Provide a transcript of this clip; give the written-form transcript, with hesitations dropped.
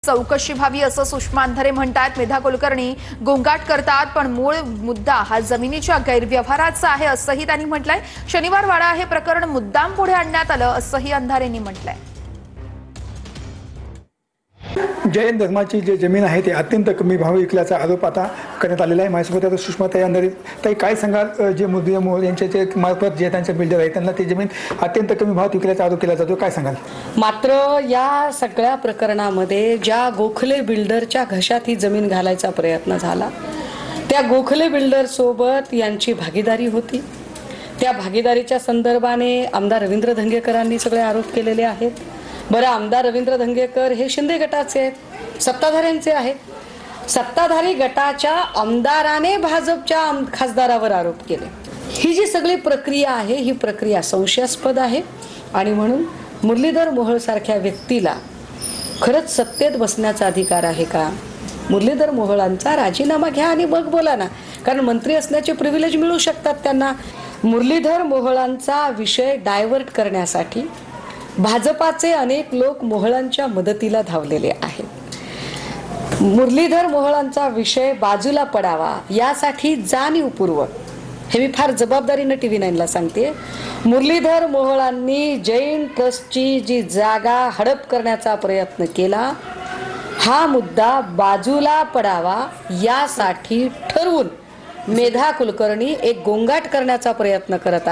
चौकशी व्हावी असं सुषमा अंधारे म्हणतात। मेधा कुलकर्णी गोंगाट करतात, पण मूळ मुद्दा हा जमिनीच्या गैरव्यवहाराचा आहे असंही त्यांनी म्हटलंय। शनिवार वाडा हे प्रकरण मुद्दाम पुढे आणण्यात आलं असंही अंधारेंनी म्हटलंय। जैन धर्माची जी जमीन आहे ती अत्यंत कमी भाव विकल्याचा आरोप आता करण्यात आलेला आहे। माझ्यासोबत आता सुषमाताई अंधारे, ताई काय सांगाल, जे मुरली मोहोळ यांच्या जे मार्फत जे त्यांचे बिल्डर आहे त्यांना ती जमीन अत्यंत कमी भावात विकल्याचा आरोप केला जातो, काय सांगाल? मात्र या सगळ्या प्रकरणामध्ये ज्या गोखले बिल्डरच्या घशात ही जमीन घालायचा प्रयत्न झाला, त्या गोखले बिल्डर सोबत यांची भागीदारी होती। त्या भागीदारीच्या संदर्भाने आमदार रवींद्र धंगेकरांनी सगळे आरोप केलेले आहेत। बरं, आमदार रवींद्र धंगेकर हे शिंदे गटाचे आहेत, सत्ताधाऱ्यांचे आहेत। सत्ताधारी गटाच्या आमदाराने भाजपच्या खासदारावर आरोप केले। ही जी सगळी प्रक्रिया आहे ही प्रक्रिया संशयास्पद आहे आणि म्हणून मुरलीधर मोहोळ सारख्या व्यक्तीला खरंच सत्तेत बसण्याचा अधिकार आहे का? मुरलीधर मोहोळांचा राजीनामा घ्या आणि मग बोला ना, कारण मंत्री असण्याचे प्रिव्हिलेज मिळू शकतात त्यांना। मुरलीधर मोहोळांचा विषय डायव्हर्ट करण्यासाठी भाजपाचे अनेक लोक मोहोळांच्या मदतीला धावलेले आहेत। मुरलीधर मोहोळांचा विषय बाजूला पडावा यासाठी जाणीवपूर्वक, हे मी फार जबाबदारीने TV9 ला सांगते, मुरलीधर मोहोळांनी जैन ट्रस्टची जी जागा हडप करण्याचा प्रयत्न केला, हा मुद्दा बाजूला पडावा यासाठी ठरवून मेधा कुलकर्णी एक गोंगाट करण्याचा प्रयत्न करत आहेत।